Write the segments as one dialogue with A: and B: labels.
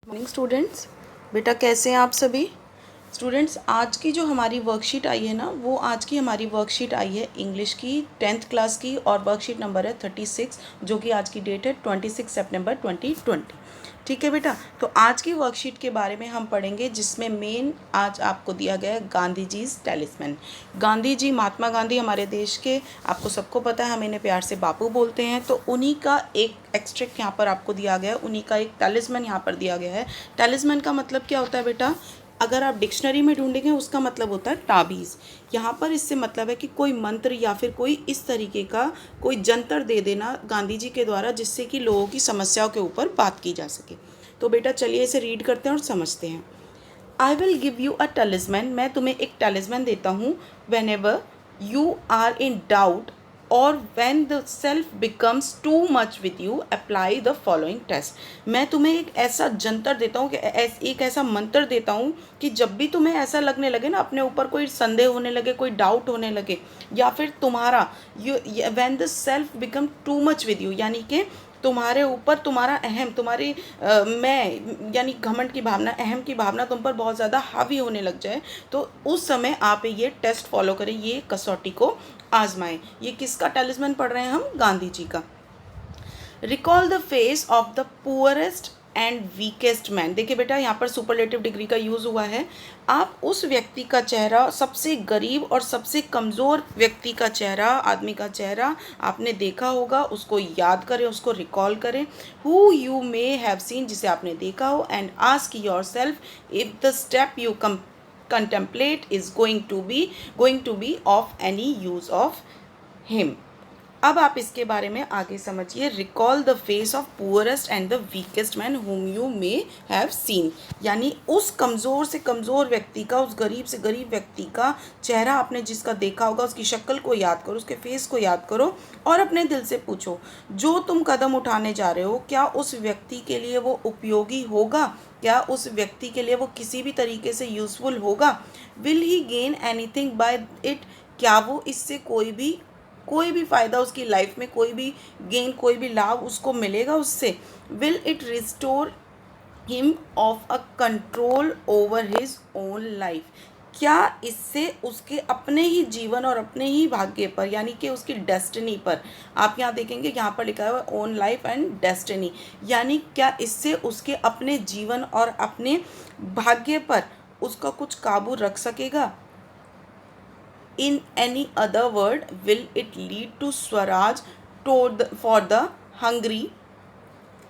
A: Morning students, बेटा कैसे हैं आप सभी स्टूडेंट्स। आज की जो हमारी वर्कशीट आई है ना, वो आज की हमारी वर्कशीट आई है इंग्लिश की 10th क्लास की, और वर्कशीट नंबर है 36, जो कि आज की डेट है 26 सितंबर 2020। ठीक है बेटा, तो आज की वर्कशीट के बारे में हम पढ़ेंगे, जिसमें मेन आज आपको दिया गया है गांधी जी टैलिस्मैन। गांधी जी, महात्मा गांधी हमारे देश के, आपको सबको पता है, हम इन्हें प्यार से बापू बोलते हैं। तो उन्हीं का एक एक्सट्रैक्ट यहाँ पर आपको दिया गया है, उन्हीं का एक टैलिस्मैन यहाँ पर दिया गया है। टैलिस्मैन का मतलब क्या होता है बेटा? अगर आप डिक्शनरी में ढूंढेंगे उसका मतलब होता है ताबीज़। यहाँ पर इससे मतलब है कि कोई मंत्र या फिर कोई इस तरीके का कोई जंतर दे देना गांधी जी के द्वारा, जिससे कि लोगों की समस्याओं के ऊपर बात की जा सके। तो बेटा चलिए इसे रीड करते हैं और समझते हैं। I will give you a talisman, मैं तुम्हें एक टैलिस्मैन देता हूँ। Whenever you are in doubt or when the self becomes too much with you, apply the following test. मैं तुम्हें एक ऐसा जंतर देता हूँ कि एक ऐसा मंत्र देता हूँ कि जब भी तुम्हें ऐसा लगने लगे ना, अपने ऊपर कोई संदेह होने लगे, कोई डाउट होने लगे, या फिर तुम्हारा when the self become to much with you, यानी कि तुम्हारे ऊपर तुम्हारा अहम, तुम्हारी मैं यानी घमंड की भावना, अहम की भावना तुम पर बहुत ज़्यादा हावी होने लग जाए, तो उस समय आप ये टेस्ट फॉलो करें, ये कसौटी को आजमाएं। ये किसका टैलिस्मैन पढ़ रहे हैं हम? गांधी जी का। Recall the face of the poorest and weakest man. देखिए बेटा, यहाँ पर सुपरलेटिव डिग्री का यूज़ हुआ है। आप उस व्यक्ति का चेहरा, सबसे गरीब और सबसे कमज़ोर व्यक्ति का चेहरा, आदमी का चेहरा आपने देखा होगा, उसको याद करें, उसको रिकॉल करें। Who you may have seen, जिसे आपने देखा हो, and ask your self if the step you contemplate is going to be of any use of him। अब आप इसके बारे में आगे समझिए। Recall the face of poorest and the weakest man whom you may have seen, यानी उस कमज़ोर से कमज़ोर व्यक्ति का, उस गरीब से गरीब व्यक्ति का चेहरा आपने जिसका देखा होगा, उसकी शक्ल को याद करो, उसके फेस को याद करो, और अपने दिल से पूछो, जो तुम कदम उठाने जा रहे हो, क्या उस व्यक्ति के लिए वो उपयोगी होगा? क्या उस व्यक्ति के लिए वो किसी भी तरीके से यूज़फुल होगा? Will he gain anything bye it, क्या वो इससे कोई भी फ़ायदा उसकी लाइफ में, कोई भी गेन, कोई भी लाभ उसको मिलेगा उससे? Will it restore him of a control over his own life, क्या इससे उसके अपने ही जीवन और अपने ही भाग्य पर, यानी कि उसकी डेस्टिनी पर, आप यहाँ देखेंगे यहाँ पर लिखा हुआ है ओन लाइफ एंड डेस्टिनी, यानी क्या इससे उसके अपने जीवन और अपने भाग्य पर उसका कुछ काबू रख सकेगा? In any other word, will it lead to Swaraj for the hungry,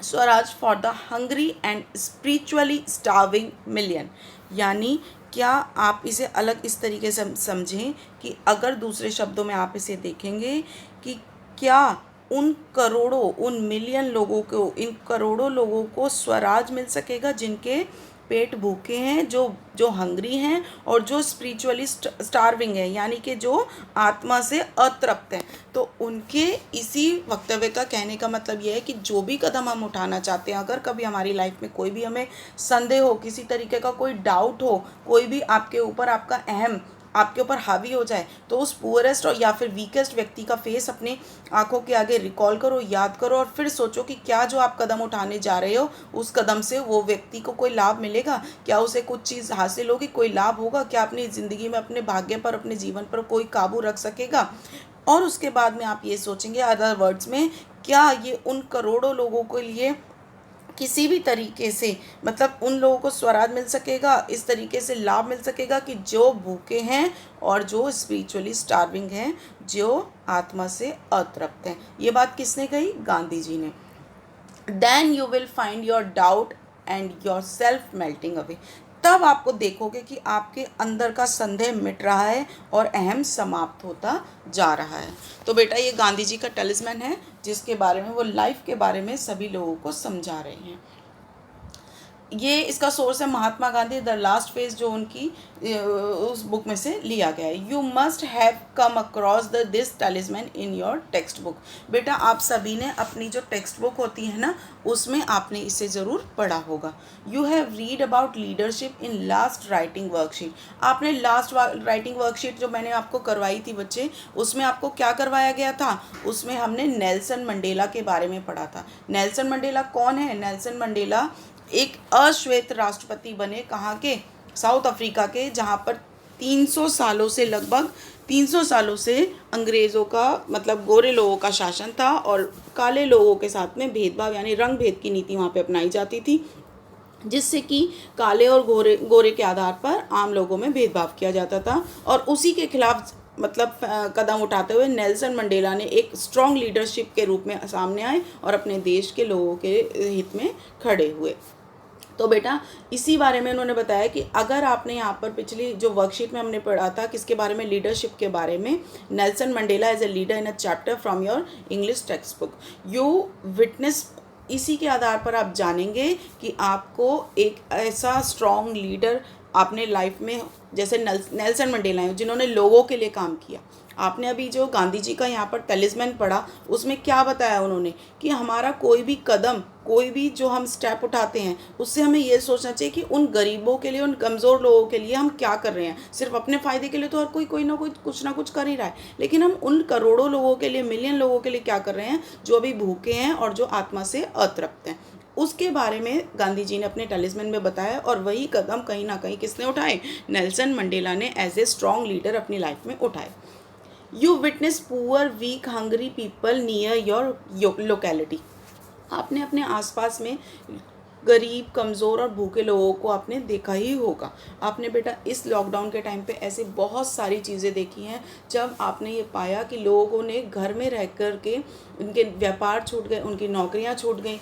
A: Swaraj for the hungry and spiritually starving million? यानी क्या आप इसे अलग इस तरीके से समझें कि अगर दूसरे शब्दों में आप इसे देखेंगे कि क्या उन करोड़ों, उन मिलियन लोगों को, इन करोड़ों लोगों को स्वराज मिल सकेगा जिनके पेट भूखे हैं, जो हंग्री हैं, और जो स्पिरिचुअली स्टार्विंग है, यानी कि जो आत्मा से अतृप्त हैं। तो उनके इसी वक्तव्य का कहने का मतलब यह है कि जो भी कदम हम उठाना चाहते हैं, अगर कभी हमारी लाइफ में कोई भी हमें संदेह हो, किसी तरीके का कोई डाउट हो, कोई भी आपके ऊपर, आपका अहम आपके ऊपर हावी हो जाए, तो उस पुअरेस्ट और या फिर वीकेस्ट व्यक्ति का फेस अपने आंखों के आगे रिकॉल करो, याद करो, और फिर सोचो कि क्या जो आप कदम उठाने जा रहे हो, उस कदम से वो व्यक्ति को कोई लाभ मिलेगा? क्या उसे कुछ चीज़ हासिल होगी, कोई लाभ होगा? क्या अपनी ज़िंदगी में, अपने भाग्य पर, अपने जीवन पर कोई काबू रख सकेगा? और उसके बाद में आप ये सोचेंगे, अदर वर्ड्स में, क्या ये उन करोड़ों लोगों के लिए किसी भी तरीके से, मतलब उन लोगों को स्वराज मिल सकेगा, इस तरीके से लाभ मिल सकेगा कि जो भूखे हैं और जो स्पिरिचुअली स्टार्विंग हैं, जो आत्मा से अतृप्त हैं। ये बात किसने कही? गांधी जी ने। Then you will find your doubt and yourself melting away, तब आपको देखोगे कि आपके अंदर का संदेह मिट रहा है और अहम समाप्त होता जा रहा है। तो बेटा ये गांधी जी का टैलिस्मैन है, जिसके बारे में, वो लाइफ के बारे में सभी लोगों को समझा रहे हैं। ये इसका सोर्स है Mahatma Gandhi the last phase, जो उनकी उस बुक में से लिया गया है। You must have come across this टैलिस्मैन in your text book. बेटा आप सभी ने अपनी जो टेक्स्ट बुक होती है ना, उसमें आपने इसे ज़रूर पढ़ा होगा। You have read about leadership in last writing worksheet. आपने लास्ट राइटिंग वर्कशीट जो मैंने आपको करवाई थी बच्चे, उसमें आपको क्या करवाया गया था? उसमें हमने नेल्सन मंडेला के बारे में पढ़ा था। नेल्सन मंडेला कौन है? नेल्सन मंडेला एक अश्वेत राष्ट्रपति बने, कहाँ के, साउथ अफ्रीका के, जहाँ पर 300 सालों से, लगभग 300 सालों से अंग्रेज़ों का मतलब गोरे लोगों का शासन था और काले लोगों के साथ में भेदभाव यानी रंग भेद की नीति वहाँ पे अपनाई जाती थी, जिससे कि काले और गोरे गोरे के आधार पर आम लोगों में भेदभाव किया जाता था। और उसी के खिलाफ मतलब कदम उठाते हुए नेल्सन मंडेला ने एक स्ट्रॉन्ग लीडरशिप के रूप में सामने आए और अपने देश के लोगों के हित में खड़े हुए। तो बेटा इसी बारे में उन्होंने बताया कि अगर आपने यहाँ पर पिछली जो वर्कशीट में हमने पढ़ा था किसके बारे में, लीडरशिप के बारे में, Nelson Mandela as a leader in a chapter from your English textbook, you witness, इसी के आधार पर आप जानेंगे कि आपको एक ऐसा स्ट्रॉन्ग लीडर आपने लाइफ में, जैसे नेल्सन मंडेला हैं जिन्होंने लोगों के लिए काम किया। आपने अभी जो गांधी जी का यहाँ पर टैलिस्मैन पढ़ा, उसमें क्या बताया उन्होंने कि हमारा कोई भी कदम, कोई भी जो हम स्टेप उठाते हैं उससे हमें ये सोचना चाहिए कि उन गरीबों के लिए, उन कमज़ोर लोगों के लिए हम क्या कर रहे हैं। सिर्फ अपने फ़ायदे के लिए तो हर कोई ना कुछ कर ही रहा है, लेकिन हम उन करोड़ों लोगों के लिए, मिलियन लोगों के लिए क्या कर रहे हैं जो अभी भूखे हैं और जो आत्मा से अतृप्त हैं। उसके बारे में गांधी जी ने अपने टैलिस्मैन में बताया और वही कदम कहीं ना कहीं किसने उठाए, नेल्सन मंडेला ने एज ए स्ट्रॉन्ग लीडर अपनी लाइफ में उठाए। You witness poor weak hungry people near your locality, आपने अपने आसपास में गरीब, कमज़ोर और भूखे लोगों को आपने देखा ही होगा। आपने बेटा इस लॉकडाउन के टाइम पे ऐसे बहुत सारी चीज़ें देखी हैं जब आपने ये पाया कि लोगों ने घर में रह कर के उनके व्यापार छूट गए, उनकी नौकरियां छूट गई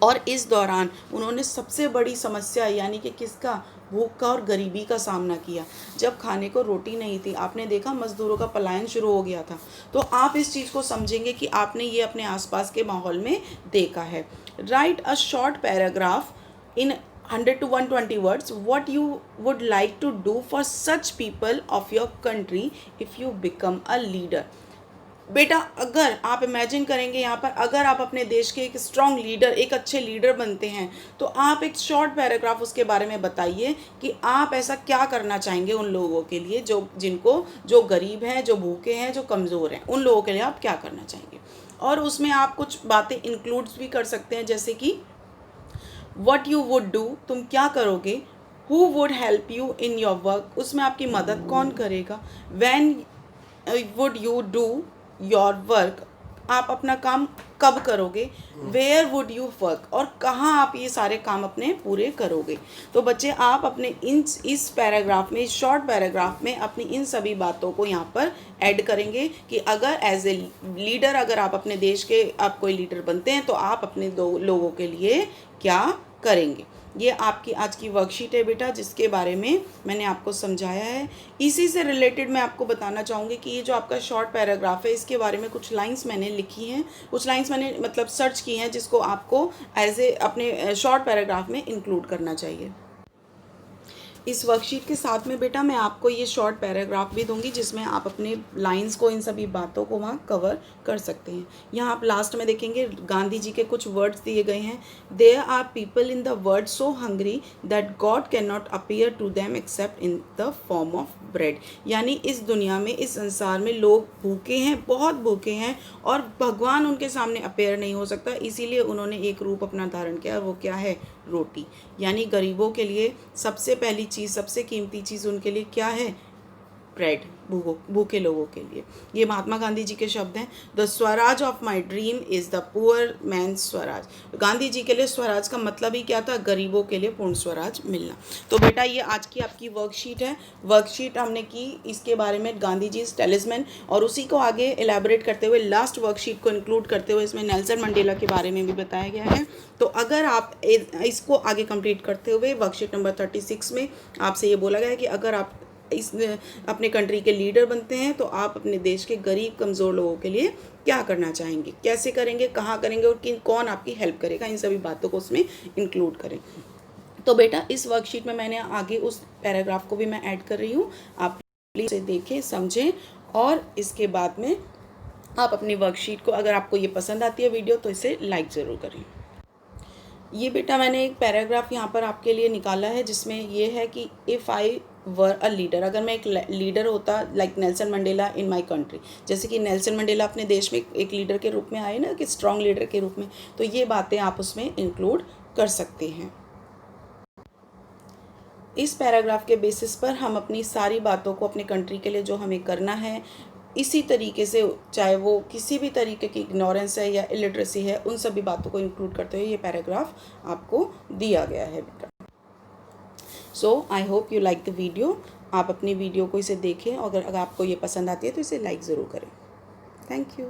A: और इस दौरान उन्होंने सबसे बड़ी समस्या यानी कि किसका, भूख का और गरीबी का सामना किया। जब खाने को रोटी नहीं थी, आपने देखा मज़दूरों का पलायन शुरू हो गया था। तो आप इस चीज़ को समझेंगे कि आपने ये अपने आसपास के माहौल में देखा है। Right a short paragraph in 100 to 120 words what you would like to do for such people of your country if you become a leader। बेटा अगर आप इमेजिन करेंगे यहाँ पर, अगर आप अपने देश के एक स्ट्रॉन्ग लीडर, एक अच्छे लीडर बनते हैं तो आप एक शॉर्ट पैराग्राफ उसके बारे में बताइए कि आप ऐसा क्या करना चाहेंगे उन लोगों के लिए जो गरीब हैं, जो भूखे हैं, जो कमज़ोर हैं, उन लोगों के लिए आप क्या करना चाहेंगे। और उसमें आप कुछ बातें इंक्लूड्स भी कर सकते हैं, जैसे कि व्हाट यू वुड डू, तुम क्या करोगे, who would help you in your work, उसमें आपकी मदद कौन करेगा, when would you do your work, आप अपना काम कब करोगे, वेयर वुड यू वर्क, और कहाँ आप ये सारे काम अपने पूरे करोगे। तो बच्चे आप अपने इस पैराग्राफ में, इस शॉर्ट पैराग्राफ में अपनी इन सभी बातों को यहाँ पर ऐड करेंगे कि अगर एज ए लीडर, अगर आप अपने देश के आप कोई लीडर बनते हैं तो आप अपने लोगों के लिए क्या करेंगे। ये आपकी आज की वर्कशीट है बेटा, जिसके बारे में मैंने आपको समझाया है। इसी से रिलेटेड मैं आपको बताना चाहूँगी कि ये जो आपका शॉर्ट पैराग्राफ है, इसके बारे में कुछ लाइंस मैंने लिखी हैं, कुछ लाइंस मैंने मतलब सर्च की हैं, जिसको आपको एज ए अपने शॉर्ट पैराग्राफ में इंक्लूड करना चाहिए। इस वर्कशीट के साथ में बेटा मैं आपको ये शॉर्ट पैराग्राफ भी दूंगी जिसमें आप अपने लाइंस को, इन सभी बातों को वहाँ कवर कर सकते हैं। यहाँ आप लास्ट में देखेंगे गांधी जी के कुछ वर्ड्स दिए गए हैं। There are people in the world so hungry that God can not appear to them except in the form of bread, यानी इस दुनिया में, इस संसार में लोग भूखे हैं, बहुत भूखे हैं और भगवान उनके सामने अपीयर नहीं हो सकता, इसीलिए उन्होंने एक रूप अपना धारण किया, वो क्या है, रोटी। यानी गरीबों के लिए सबसे पहली चीज़, सबसे कीमती चीज़ उनके लिए क्या है, ब्रेड, भूखे लोगों के लिए। ये महात्मा गांधी जी के शब्द हैं। The swaraj of my dream is the poor man swaraj. Gandhi ji के लिए स्वराज का मतलब ही क्या था, गरीबों के लिए पूर्ण स्वराज मिलना। तो बेटा ये आज की आपकी वर्कशीट है। वर्कशीट हमने की इसके बारे में, गांधी जी टैलिस्मैन, और उसी को आगे एलैबोरेट करते हुए लास्ट वर्कशीट को इंक्लूड करते हुए इसमें नेल्सन मंडेला के बारे में भी बताया गया है। तो अगर आप इसको आगे कंप्लीट करते हुए वर्कशीट नंबर 36 में आपसे ये बोला गया है कि अगर आप अपने कंट्री के लीडर बनते हैं तो आप अपने देश के गरीब, कमज़ोर लोगों के लिए क्या करना चाहेंगे, कैसे करेंगे, कहाँ करेंगे और कौन आपकी हेल्प करेगा, इन सभी बातों को उसमें इंक्लूड करें। तो बेटा इस वर्कशीट में मैंने आगे उस पैराग्राफ को भी मैं ऐड कर रही हूँ, आप प्लीज़ इसे देखें, समझें और इसके बाद में आप अपनी वर्कशीट को, अगर आपको ये पसंद आती है वीडियो तो इसे लाइक ज़रूर करें। ये बेटा मैंने एक पैराग्राफ यहाँ पर आपके लिए निकाला है जिसमें ये है कि if I were a leader, अगर मैं एक लीडर होता like Nelson Mandela in my country, जैसे कि नेल्सन मंडेला अपने देश में एक लीडर के रूप में आए ना, कि स्ट्रॉन्ग लीडर के रूप में, तो ये बातें आप उसमें इंक्लूड कर सकते हैं। इस पैराग्राफ के बेसिस पर हम अपनी सारी बातों को अपने कंट्री के लिए जो हमें करना है इसी तरीके से, चाहे वो किसी भी तरीके की इग्नोरेंस है या इलिटरेसी है, उन सभी बातों को इंक्लूड करते हुए ये पैराग्राफ आपको दिया गया है बेटा। So I hope you like the video. आप अपनी वीडियो को इसे देखें और अगर आपको ये पसंद आती है तो इसे लाइक ज़रूर करें। Thank you.